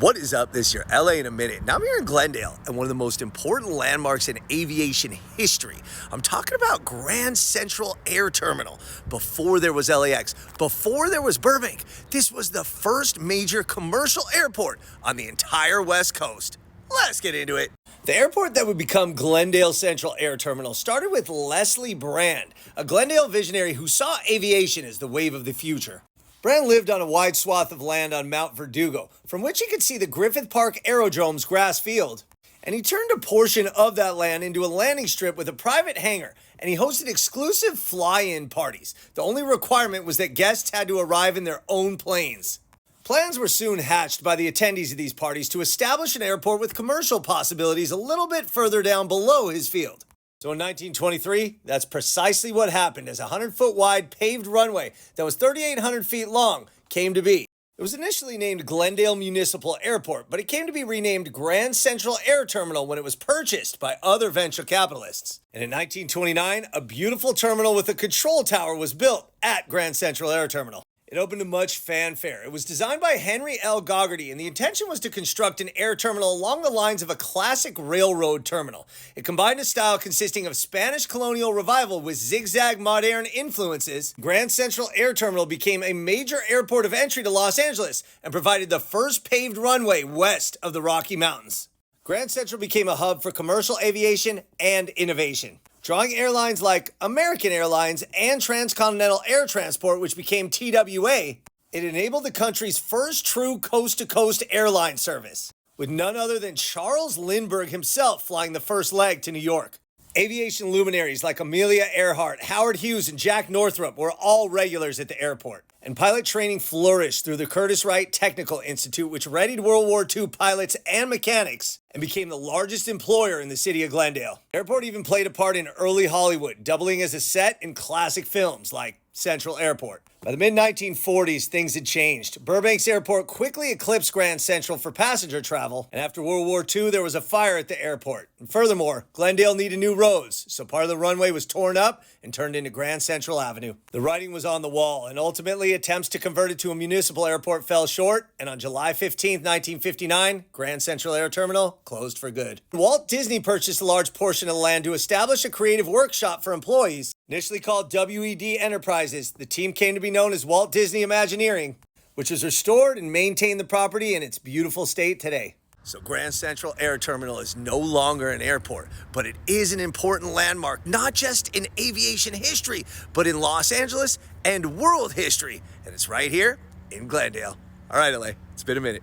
What is up? This year, LA in a minute. Now I'm here in Glendale and one of the most important landmarks in aviation history. I'm talking about Grand Central Air Terminal. Before there was LAX, before there was Burbank, this was the first major commercial airport on the entire West Coast. Let's get into it. The airport that would become Glendale Central Air Terminal started with Leslie Brand, a Glendale visionary who saw aviation as the wave of the future. Brand lived on a wide swath of land on Mount Verdugo, from which he could see the Griffith Park Aerodrome's grass field. And he turned a portion of that land into a landing strip with a private hangar, and he hosted exclusive fly-in parties. The only requirement was that guests had to arrive in their own planes. Plans were soon hatched by the attendees of these parties to establish an airport with commercial possibilities a little bit further down below his field. So in 1923, that's precisely what happened as a 100-foot wide paved runway that was 3,800 feet long came to be. It was initially named Glendale Municipal Airport, but it came to be renamed Grand Central Air Terminal when it was purchased by other venture capitalists. And in 1929, a beautiful terminal with a control tower was built at Grand Central Air Terminal. It opened to much fanfare. It was designed by Henry L. Gogarty, and the intention was to construct an air terminal along the lines of a classic railroad terminal. It combined a style consisting of Spanish colonial revival with zigzag modern influences. Grand Central Air Terminal became a major airport of entry to Los Angeles and provided the first paved runway west of the Rocky Mountains. Grand Central became a hub for commercial aviation and innovation, drawing airlines like American Airlines and Transcontinental Air Transport, which became TWA. It enabled the country's first true coast-to-coast airline service, with none other than Charles Lindbergh himself flying the first leg to New York. Aviation luminaries like Amelia Earhart, Howard Hughes, and Jack Northrop were all regulars at the airport. And pilot training flourished through the Curtiss Wright Technical Institute, which readied World War II pilots and mechanics and became the largest employer in the city of Glendale. The airport even played a part in early Hollywood, doubling as a set in classic films like Central Airport. By the mid-1940s, things had changed. Burbank's airport quickly eclipsed Grand Central for passenger travel, and after World War II, there was a fire at the airport. And furthermore, Glendale needed new roads, so part of the runway was torn up and turned into Grand Central Avenue. The writing was on the wall, and ultimately attempts to convert it to a municipal airport fell short, and on July 15, 1959, Grand Central Air Terminal closed for good. Walt Disney purchased a large portion of the land to establish a creative workshop for employees. Initially called WED Enterprises, the team came to be known as Walt Disney Imagineering, which has restored and maintained the property in its beautiful state today. So Grand Central Air Terminal is no longer an airport, but it is an important landmark, not just in aviation history, but in Los Angeles and world history. And it's right here in Glendale. All right, LA, it's been a minute.